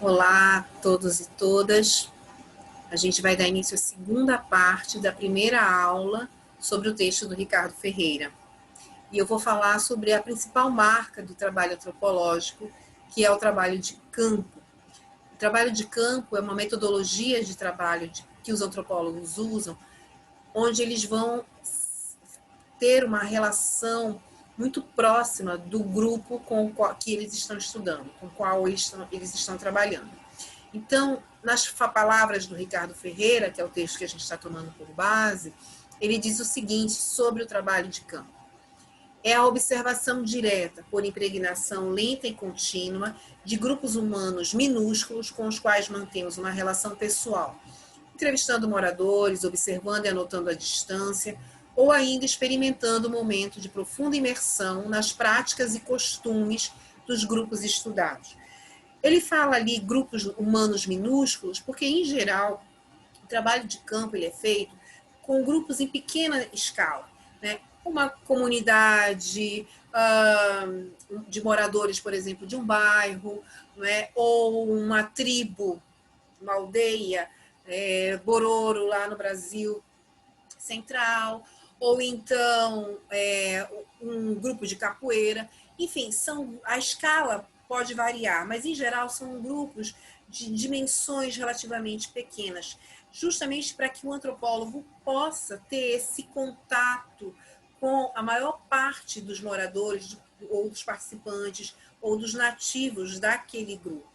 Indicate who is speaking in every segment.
Speaker 1: Olá a todos e todas. A gente vai dar início à segunda parte da primeira aula sobre o texto do Ricardo Ferreira. E eu vou falar sobre a principal marca do trabalho antropológico, que é o trabalho de campo. O trabalho de campo é uma metodologia de trabalho que os antropólogos usam, onde eles vão ter uma relação muito próxima do grupo com o qual que eles estão estudando, com o qual eles estão trabalhando. Então, nas palavras do Ricardo Ferreira, que é o texto que a gente está tomando por base, ele diz o seguinte sobre o trabalho de campo. É a observação direta, por impregnação lenta e contínua, de grupos humanos minúsculos com os quais mantemos uma relação pessoal, entrevistando moradores, observando e anotando à distância, ou ainda experimentando um momento de profunda imersão nas práticas e costumes dos grupos estudados. Ele fala ali grupos humanos minúsculos, porque, em geral, o trabalho de campo ele é feito com grupos em pequena escala, né? Uma comunidade de moradores, por exemplo, de um bairro, né? Ou uma tribo, uma aldeia, Bororo, lá no Brasil Central, ou então um grupo de capoeira. Enfim, a escala pode variar, mas em geral são grupos de dimensões relativamente pequenas, justamente para que o antropólogo possa ter esse contato com a maior parte dos moradores ou dos participantes ou dos nativos daquele grupo.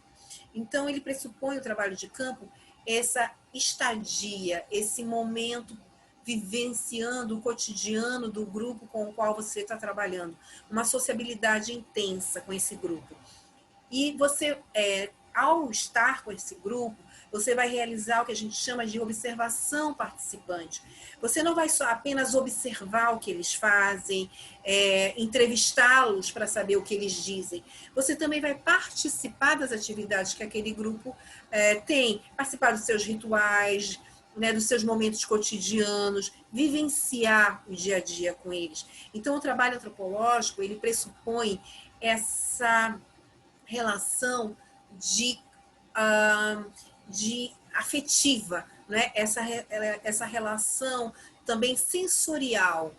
Speaker 1: Então, ele pressupõe o trabalho de campo, essa estadia, esse momento vivenciando o cotidiano do grupo com o qual você está trabalhando, uma sociabilidade intensa com esse grupo. E você, ao estar com esse grupo, você vai realizar o que a gente chama de observação participante. Você não vai só apenas observar o que eles fazem, entrevistá-los para saber o que eles dizem. Você também vai participar das atividades que aquele grupo tem, participar dos seus rituais, né, dos seus momentos cotidianos, vivenciar o dia a dia com eles. Então, o trabalho antropológico, ele pressupõe essa relação de afetiva, né? Essa relação também sensorial,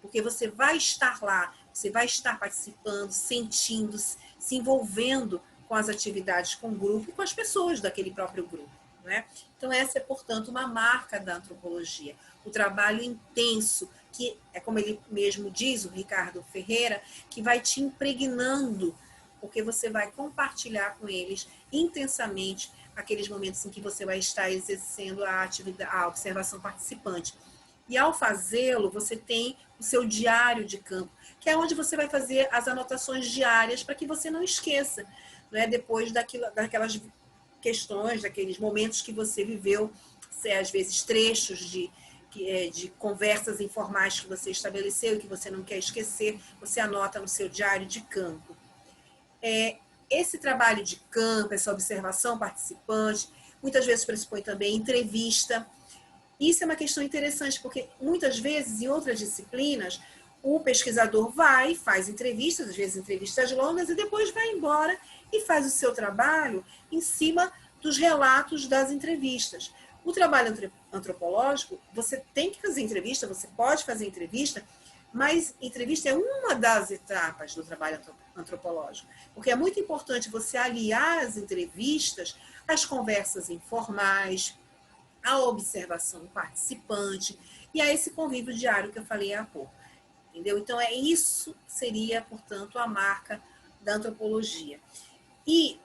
Speaker 1: porque você vai estar lá, você vai estar participando, sentindo, se envolvendo com as atividades com o grupo e com as pessoas daquele próprio grupo, né? Então, essa é, portanto, uma marca da antropologia, o trabalho intenso, que é como ele mesmo diz, o Ricardo Ferreira, que vai te impregnando, porque você vai compartilhar com eles intensamente aqueles momentos em que você vai estar exercendo a observação participante. E ao fazê-lo, você tem o seu diário de campo, que é onde você vai fazer as anotações diárias para que você não esqueça, né, depois daquelas questões, daqueles momentos que você viveu, às vezes trechos de conversas informais que você estabeleceu e que você não quer esquecer, você anota no seu diário de campo. Esse trabalho de campo, essa observação participante, muitas vezes pressupõe também entrevista. Isso é uma questão interessante, porque muitas vezes, em outras disciplinas, o pesquisador faz entrevistas, às vezes entrevistas longas, e depois vai embora e faz o seu trabalho em cima dos relatos das entrevistas. O trabalho antropológico, você tem que fazer entrevista, você pode fazer entrevista, mas entrevista é uma das etapas do trabalho antropológico, porque é muito importante você aliar as entrevistas às conversas informais, à observação participante e a esse convívio diário que eu falei há pouco. Entendeu? Então, isso seria, portanto, a marca da antropologia. E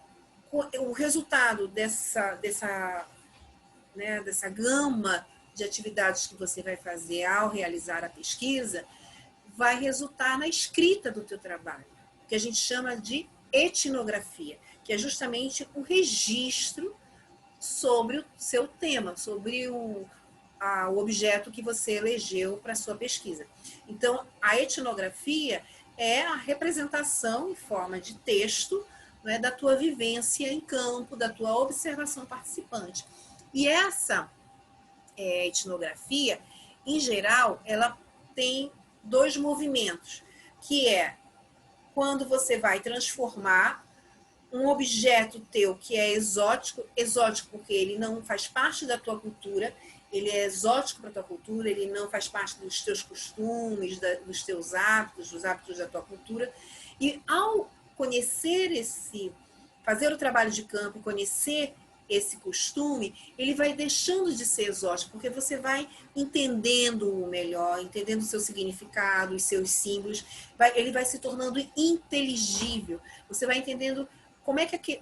Speaker 1: o resultado dessa gama de atividades que você vai fazer ao realizar a pesquisa vai resultar na escrita do teu trabalho, que a gente chama de etnografia, que é justamente o registro sobre o seu tema, sobre o objeto que você elegeu para a sua pesquisa. Então, a etnografia é a representação em forma de texto, né, da tua vivência em campo, da tua observação participante. E essa etnografia, em geral, ela tem dois movimentos, que é quando você vai transformar um objeto teu que é exótico, exótico porque ele não faz parte da tua cultura, ele é exótico para a tua cultura, ele não faz parte dos teus costumes, dos teus hábitos, dos hábitos da tua cultura. E ao conhecer fazer o trabalho de campo, conhecer esse costume, ele vai deixando de ser exótico, porque você vai entendendo o melhor, entendendo o seu significado, os seus símbolos, ele vai se tornando inteligível. Você vai entendendo como é que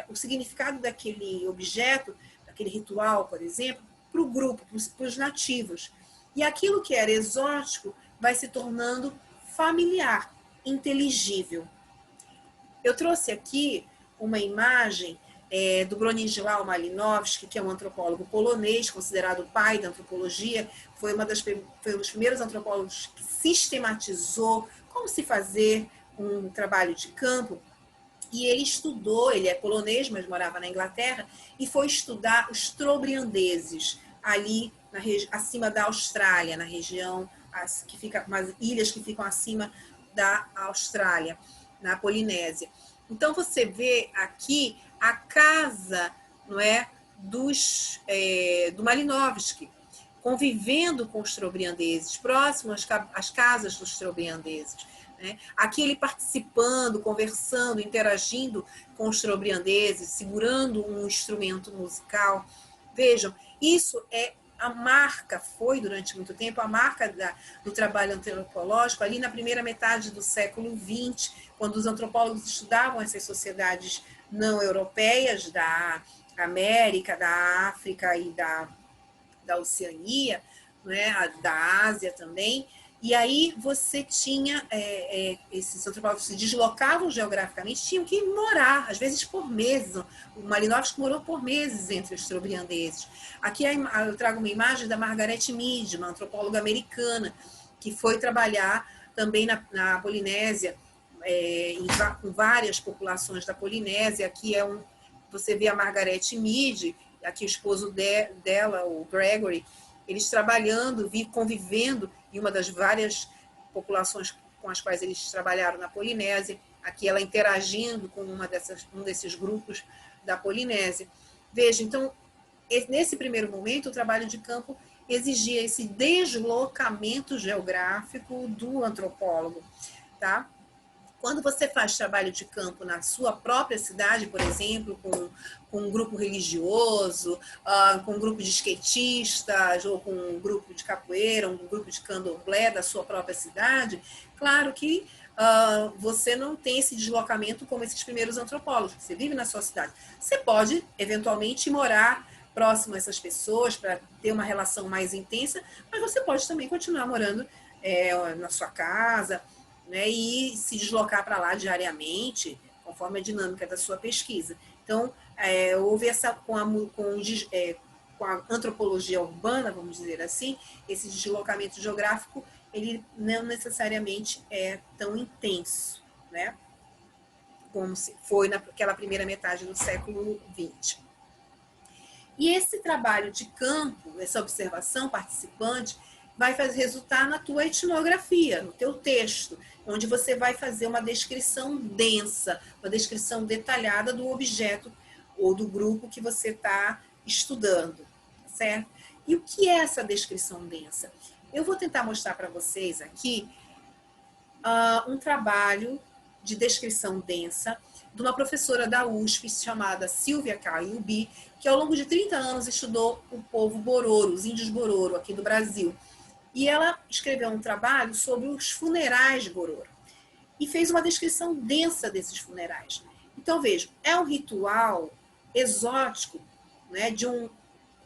Speaker 1: o significado daquele objeto, daquele ritual, por exemplo, para o grupo, para os nativos. E aquilo que era exótico vai se tornando familiar, inteligível. Eu trouxe aqui uma imagem do Bronisław Malinowski, que é um antropólogo polonês, considerado o pai da antropologia, foi um dos primeiros antropólogos que sistematizou como se fazer um trabalho de campo. E ele estudou, ele é polonês, mas morava na Inglaterra, e foi estudar os trobriandeses, ali acima da Austrália, na região, que fica, umas ilhas que ficam acima da Austrália, na Polinésia. Então você vê aqui a casa, não é, do Malinowski, convivendo com os trobriandeses, próximos às casas dos trobriandeses. Né? Aqui ele participando, conversando, interagindo com os trobriandeses, segurando um instrumento musical. Vejam, isso é a marca, foi durante muito tempo, a marca do trabalho antropológico, ali na primeira metade do século XX, quando os antropólogos estudavam essas sociedades não europeias, da América, da África e da Oceania, né, da Ásia também. E aí você tinha, esses antropólogos se deslocavam geograficamente, tinham que morar, às vezes por meses. O Malinowski morou por meses entre os trobriandeses. Aqui eu trago uma imagem da Margaret Mead, uma antropóloga americana, que foi trabalhar também na Polinésia, com várias populações da Polinésia. Aqui você vê a Margaret Mead, aqui o esposo dela, o Gregory, eles trabalhando, convivendo em uma das várias populações com as quais eles trabalharam na Polinésia, aqui ela interagindo com um desses grupos da Polinésia. Veja, então, nesse primeiro momento, o trabalho de campo exigia esse deslocamento geográfico do antropólogo, tá? Quando você faz trabalho de campo na sua própria cidade, por exemplo, com um grupo religioso, com um grupo de skatistas, ou com um grupo de capoeira, um grupo de candomblé da sua própria cidade, claro que você não tem esse deslocamento como esses primeiros antropólogos. Você vive na sua cidade. Você pode, eventualmente, morar próximo a essas pessoas para ter uma relação mais intensa, mas você pode também continuar morando na sua casa, né, e se deslocar para lá diariamente, conforme a dinâmica da sua pesquisa. Então, houve com a antropologia urbana, vamos dizer assim, esse deslocamento geográfico, ele não necessariamente é tão intenso, né, como foi naquela primeira metade do século XX. E esse trabalho de campo, essa observação participante, vai resultar na tua etnografia, no teu texto, onde você vai fazer uma descrição densa, uma descrição detalhada do objeto ou do grupo que você está estudando, certo? E o que é essa descrição densa? Eu vou tentar mostrar para vocês aqui um trabalho de descrição densa de uma professora da USP chamada Silvia Caiubi, que ao longo de 30 anos estudou o povo Bororo, os índios Bororo aqui do Brasil. E ela escreveu um trabalho sobre os funerais Bororo e fez uma descrição densa desses funerais. Então, vejam, é um ritual exótico, né,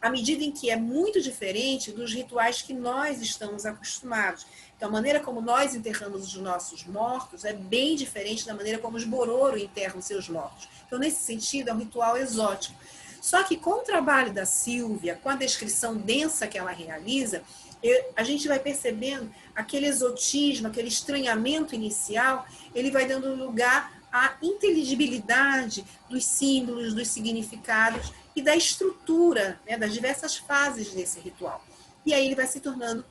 Speaker 1: à medida em que é muito diferente dos rituais que nós estamos acostumados. Então, a maneira como nós enterramos os nossos mortos é bem diferente da maneira como os Bororo enterram seus mortos. Então, nesse sentido, é um ritual exótico. Só que com o trabalho da Silvia, com a descrição densa que ela realiza, a gente vai percebendo aquele exotismo, aquele estranhamento inicial, ele vai dando lugar à inteligibilidade dos símbolos, dos significados e da estrutura, né, das diversas fases desse ritual. E aí ele vai se tornando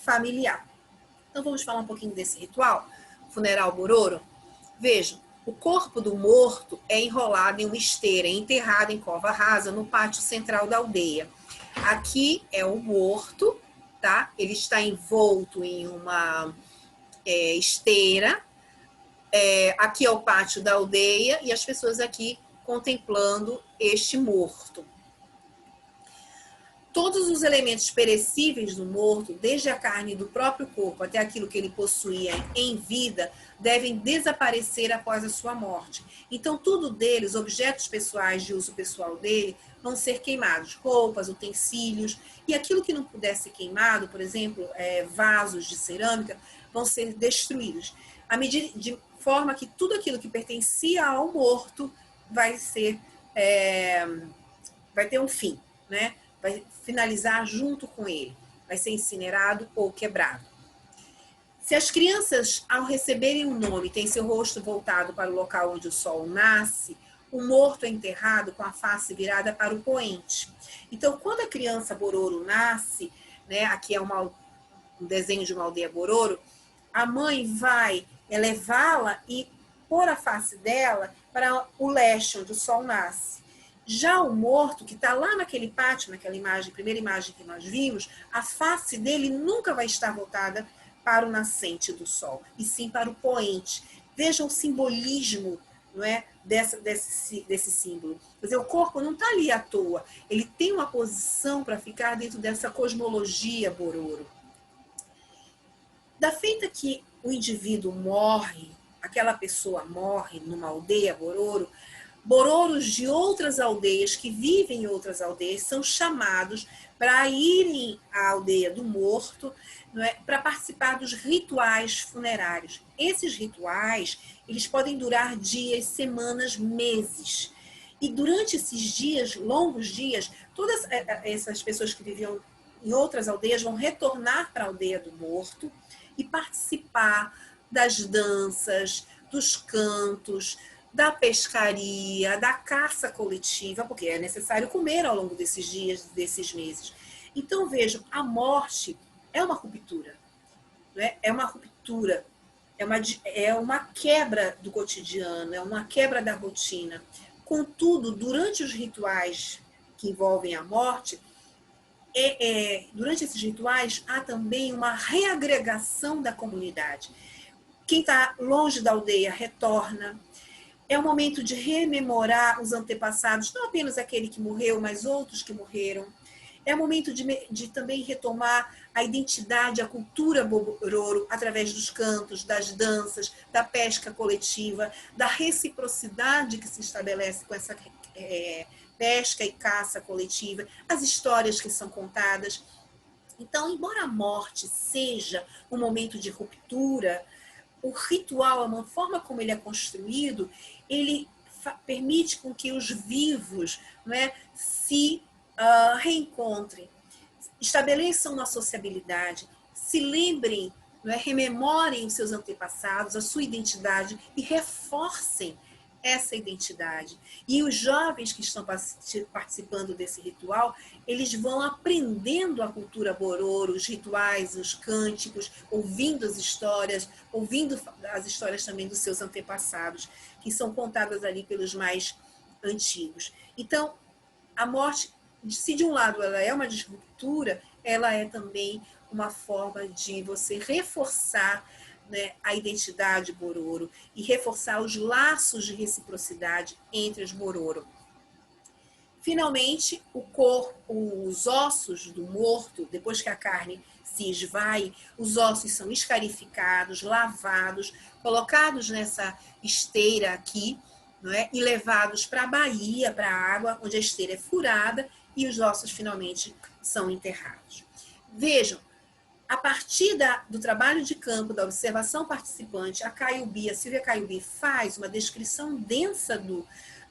Speaker 1: familiar. Então vamos falar um pouquinho desse ritual, funeral Bororo. Vejam, O corpo do morto é enrolado em uma esteira, enterrado em cova rasa no pátio central da aldeia. Aqui é o morto, tá? Ele está envolto em uma esteira. Aqui é o pátio da aldeia e as pessoas aqui contemplando este morto. Todos os elementos perecíveis do morto, desde a carne do próprio corpo até aquilo que ele possuía em vida, devem desaparecer após a sua morte. Então, tudo deles, objetos pessoais de uso pessoal dele, vão ser queimados. Roupas, utensílios, e aquilo que não puder ser queimado, por exemplo, vasos de cerâmica, vão ser destruídos. De forma que tudo aquilo que pertencia ao morto vai ter um fim, né? Vai finalizar junto com ele, vai ser incinerado ou quebrado. Se as crianças, ao receberem um nome, têm seu rosto voltado para o local onde o sol nasce, o morto é enterrado com a face virada para o poente. Então, quando a criança Bororo nasce, né, aqui é um desenho de uma aldeia Bororo, a mãe vai elevá-la e pôr a face dela para o leste, onde o sol nasce. Já o morto, que está lá naquele pátio, naquela imagem, primeira imagem que nós vimos, a face dele nunca vai estar voltada para o nascente do sol, e sim para o poente. Vejam o simbolismo, não é, desse símbolo. Quer dizer, o corpo não está ali à toa, ele tem uma posição para ficar dentro dessa cosmologia Bororo. Da feita que o indivíduo morre, aquela pessoa morre numa aldeia Bororo, Bororos de outras aldeias que vivem em outras aldeias são chamados para irem à aldeia do morto, não é, para participar dos rituais funerários. Esses rituais, eles podem durar dias, semanas, meses. E durante esses dias, longos dias, todas essas pessoas que viviam em outras aldeias vão retornar para a aldeia do morto e participar das danças, dos cantos, da pescaria, da caça coletiva, porque é necessário comer ao longo desses dias, desses meses. Então, vejam, a morte é uma ruptura, né? É uma ruptura, é uma quebra do cotidiano, é uma quebra da rotina. Contudo, durante os rituais que envolvem a morte, durante esses rituais, há também uma reagregação da comunidade. Quem está longe da aldeia retorna. É um momento de rememorar os antepassados, não apenas aquele que morreu, mas outros que morreram. É um momento de também retomar a identidade, a cultura Bororo, através dos cantos, das danças, da pesca coletiva, da reciprocidade que se estabelece com essa pesca e caça coletiva, as histórias que são contadas. Então, embora a morte seja um momento de ruptura, o ritual, a forma como ele é construído, ele permite com que os vivos, não é, se reencontrem, estabeleçam uma sociabilidade, se lembrem, não é, rememorem os seus antepassados, a sua identidade e reforcem essa identidade. E os jovens que estão participando desse ritual, eles vão aprendendo a cultura Bororo, os rituais, os cânticos, ouvindo as histórias também dos seus antepassados, que são contadas ali pelos mais antigos. Então, a morte, se de um lado ela é uma disruptura, ela é também uma forma de você reforçar, né, a identidade Bororo e reforçar os laços de reciprocidade entre os Bororo. Finalmente, os ossos do morto, depois que a carne se esvai, os ossos são escarificados, lavados, colocados nessa esteira aqui, não é? E levados para a baía, para a água, onde a esteira é furada e os ossos finalmente são enterrados. Vejam, a partir do trabalho de campo, da observação participante, a Silvia Caiubi faz uma descrição densa do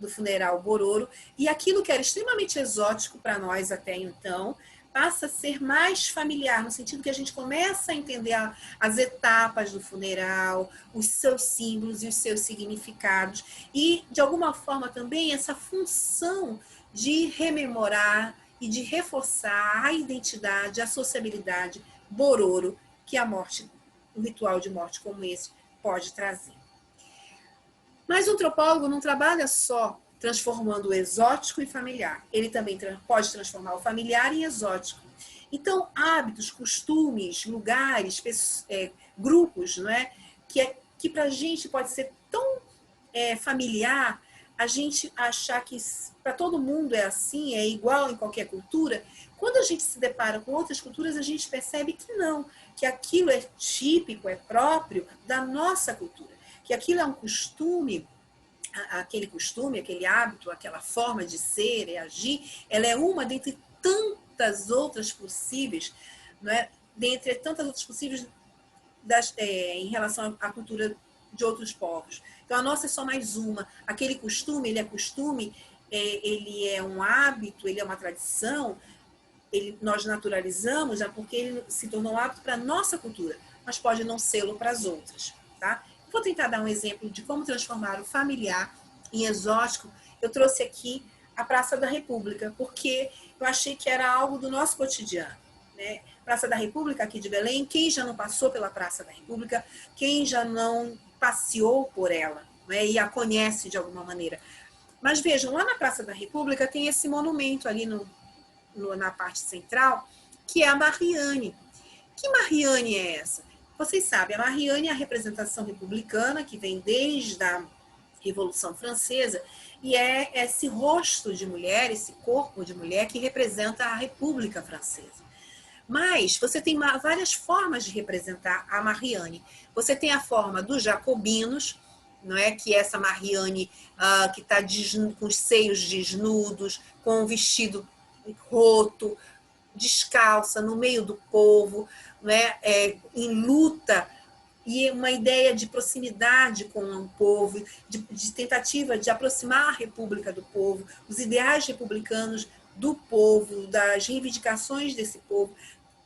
Speaker 1: funeral Bororo, e aquilo que era extremamente exótico para nós até então, passa a ser mais familiar, no sentido que a gente começa a entender as etapas do funeral, os seus símbolos e os seus significados, e, de alguma forma, também essa função de rememorar e de reforçar a identidade, a sociabilidade Bororo, que a morte, um ritual de morte como esse, pode trazer. Mas o antropólogo não trabalha só transformando o exótico em familiar. Ele também pode transformar o familiar em exótico. Então, hábitos, costumes, lugares, grupos, não é? Que para a gente pode ser tão familiar, a gente achar que para todo mundo é assim, é igual em qualquer cultura. Quando a gente se depara com outras culturas, a gente percebe que não, que aquilo é típico, é próprio da nossa cultura, que aquilo é um costume, aquele costume, aquele hábito, aquela forma de ser e agir, ela é uma dentre tantas outras possíveis, não é? Dentre tantas outras possíveis em relação à cultura de outros povos. Então, a nossa é só mais uma. Aquele costume, ele é costume, ele é um hábito, ele é uma tradição, nós naturalizamos porque ele se tornou um hábito para a nossa cultura, mas pode não sê-lo para as outras. Tá? Vou tentar dar um exemplo de como transformar o familiar em exótico. Eu trouxe aqui a Praça da República, porque eu achei que era algo do nosso cotidiano. Né? Praça da República aqui de Belém, quem já não passou pela Praça da República, quem já não passeou por ela, né? E a conhece de alguma maneira. Mas vejam, lá na Praça da República tem esse monumento ali na parte central, que é a Marianne. Que Marianne é essa? Vocês sabem, a Marianne é a representação republicana que vem desde a Revolução Francesa e é esse rosto de mulher, esse corpo de mulher que representa a República Francesa. Mas você tem várias formas de representar a Marianne. Você tem a forma dos jacobinos, não é? Que é essa Marianne que está com os seios desnudos, com o vestido roto, descalça, no meio do povo, né? Em luta, e uma ideia de proximidade com o povo, de tentativa de aproximar a República do povo, os ideais republicanos do povo, das reivindicações desse povo,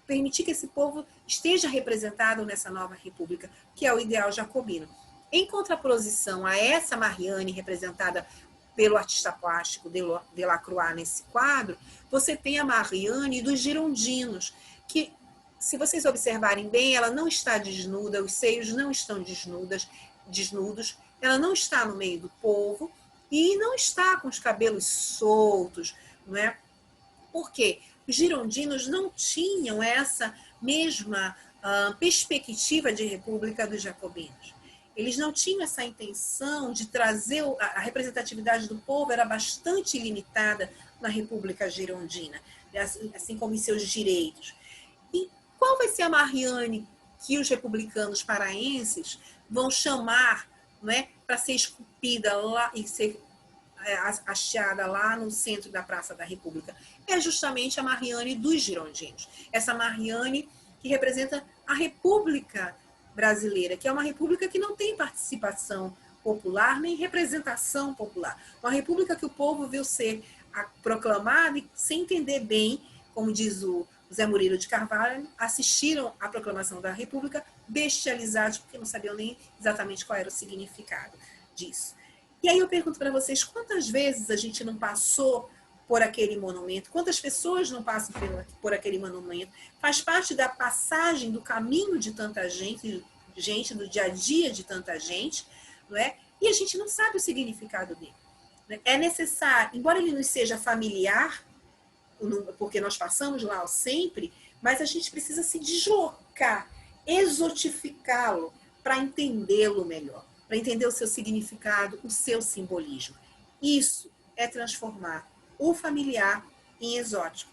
Speaker 1: permitir que esse povo esteja representado nessa nova república, que é o ideal jacobino. Em contraposição a essa Marianne, representada pelo artista plástico Delacroix nesse quadro, você tem a Marianne dos girondinos, que, se vocês observarem bem, ela não está desnuda, os seios não estão desnudos, ela não está no meio do povo e não está com os cabelos soltos, não é? Por quê? Os girondinos não tinham essa mesma perspectiva de república dos jacobinos. Eles não tinham essa intenção de trazer a representatividade do povo, era bastante limitada na República Girondina, assim como em seus direitos. E qual vai ser a Marianne que os republicanos paraenses vão chamar, não é, para ser esculpida lá e ser hasteada lá no centro da Praça da República? É justamente a Marianne dos girondinos. Essa Marianne que representa a República brasileira, que é uma república que não tem participação popular nem representação popular. Uma república que o povo viu ser proclamada e sem entender bem, como diz o Zé Murilo de Carvalho, assistiram à proclamação da república bestializados porque não sabiam nem exatamente qual era o significado disso. E aí eu pergunto para vocês, quantas vezes a gente não passou por aquele monumento? Quantas pessoas não passam por aquele monumento? Faz parte da passagem, do caminho de tanta gente, do dia a dia de tanta gente, não é? E a gente não sabe o significado dele. É necessário, embora ele nos seja familiar, porque nós passamos lá sempre, mas a gente precisa se deslocar, exotificá-lo para entendê-lo melhor, para entender o seu significado, o seu simbolismo. Isso é transformar o familiar em exótico.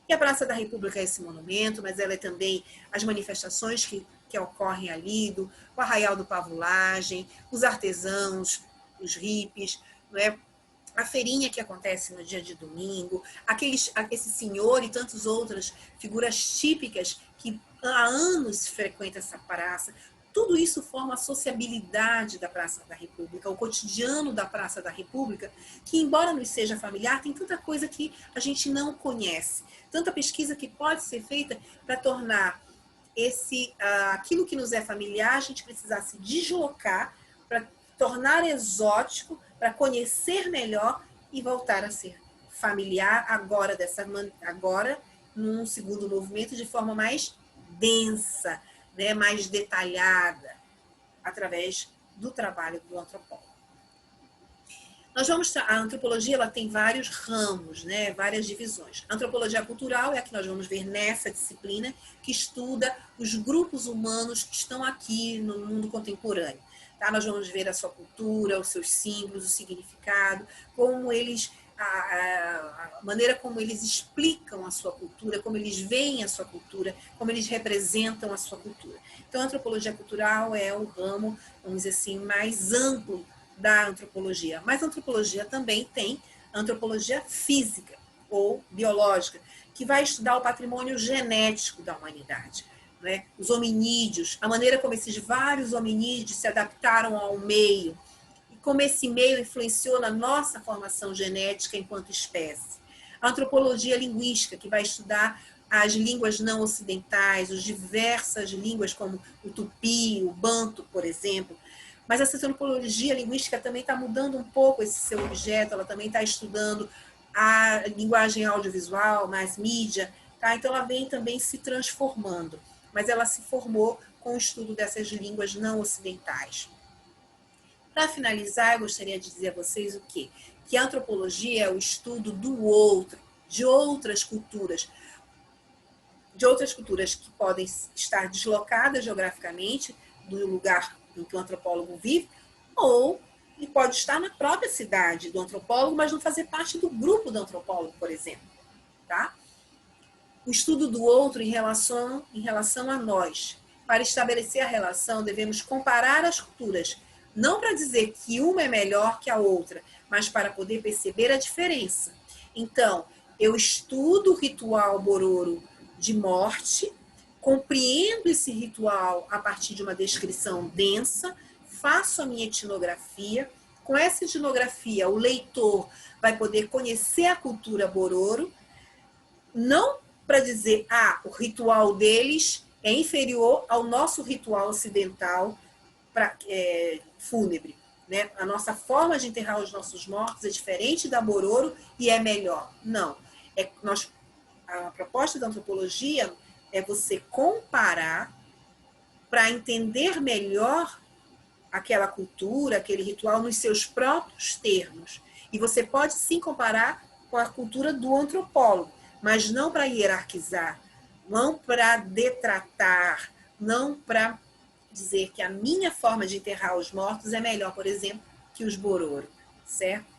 Speaker 1: E a Praça da República é esse monumento, mas ela é também as manifestações que ocorrem ali, o Arraial do Pavulagem, os artesãos, os hippies, não é? A feirinha que acontece no dia de domingo, esse senhor e tantas outras figuras típicas que há anos frequentam essa praça. Tudo isso forma a sociabilidade da Praça da República, o cotidiano da Praça da República, que, embora nos seja familiar, tem tanta coisa que a gente não conhece, tanta pesquisa que pode ser feita para tornar aquilo que nos é familiar, a gente precisar se deslocar para tornar exótico, para conhecer melhor e voltar a ser familiar agora num segundo movimento de forma mais densa, né, mais detalhada, através do trabalho do antropólogo. A antropologia ela tem vários ramos, né, várias divisões. A antropologia cultural é a que nós vamos ver nessa disciplina, que estuda os grupos humanos que estão aqui no mundo contemporâneo. Tá? Nós vamos ver a sua cultura, os seus símbolos, o significado, como eles, a maneira como eles explicam a sua cultura, como eles veem a sua cultura, como eles representam a sua cultura. Então, a antropologia cultural é o ramo, vamos dizer assim, mais amplo da antropologia. Mas a antropologia também tem antropologia física ou biológica, que vai estudar o patrimônio genético da humanidade. Né? Os hominídeos, a maneira como esses vários hominídeos se adaptaram ao meio e como esse meio influenciou na nossa formação genética enquanto espécie. A antropologia linguística, que vai estudar as línguas não ocidentais, as diversas línguas como o tupi, o banto, por exemplo. Mas essa antropologia linguística também está mudando um pouco esse seu objeto, ela também está estudando a linguagem audiovisual, mais mídia, tá? Então ela vem também se transformando, mas ela se formou com o estudo dessas línguas não ocidentais. Para finalizar, eu gostaria de dizer a vocês o quê? Que a antropologia é o estudo do outro, de outras culturas que podem estar deslocadas geograficamente do lugar em que o antropólogo vive, ou ele pode estar na própria cidade do antropólogo, mas não fazer parte do grupo do antropólogo, por exemplo. Tá? O estudo do outro em relação a nós. Para estabelecer a relação, devemos comparar as culturas, não para dizer que uma é melhor que a outra, mas para poder perceber a diferença. Então, eu estudo o ritual Bororo de morte, compreendo esse ritual a partir de uma descrição densa, faço a minha etnografia. Com essa etnografia, o leitor vai poder conhecer a cultura Bororo, não para dizer, o ritual deles é inferior ao nosso ritual ocidental fúnebre. Né? A nossa forma de enterrar os nossos mortos é diferente da Bororo e é melhor. Não. A proposta da antropologia é você comparar para entender melhor aquela cultura, aquele ritual nos seus próprios termos. E você pode sim comparar com a cultura do antropólogo, mas não para hierarquizar, não para detratar, não para dizer que a minha forma de enterrar os mortos é melhor, por exemplo, que os Bororo, certo?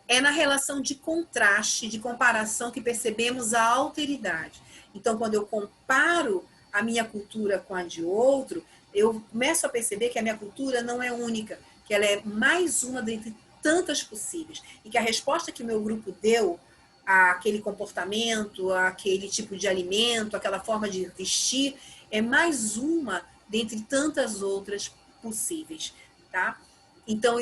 Speaker 1: É na relação de contraste, de comparação, que percebemos a alteridade. Então, quando eu comparo a minha cultura com a de outro, eu começo a perceber que a minha cultura não é única, que ela é mais uma dentre tantas possíveis. E que a resposta que o meu grupo deu àquele comportamento, àquele tipo de alimento, aquela forma de vestir, é mais uma dentre tantas outras possíveis. Tá? Então,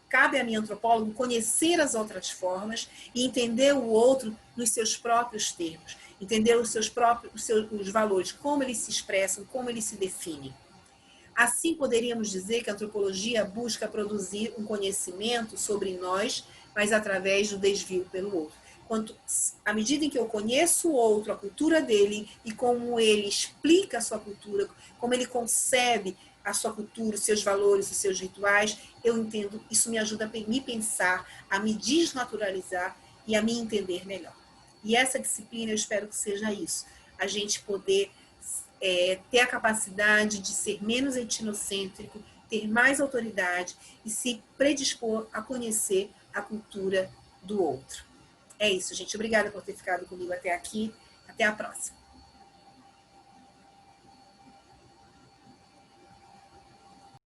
Speaker 1: cabe a mim, antropólogo, conhecer as outras formas e entender o outro nos seus próprios termos, entender os valores, como eles se expressam, como eles se definem. Assim, poderíamos dizer que a antropologia busca produzir um conhecimento sobre nós, mas através do desvio pelo outro. À medida em que eu conheço o outro, a cultura dele e como ele explica a sua cultura, como ele concebe a sua cultura, os seus valores, os seus rituais, eu entendo, isso me ajuda a me pensar, a me desnaturalizar e a me entender melhor. E essa disciplina, eu espero que seja isso, a gente poder ter a capacidade de ser menos etnocêntrico, ter mais autoridade e se predispor a conhecer a cultura do outro. É isso, gente. Obrigada por ter ficado comigo até aqui. Até a próxima.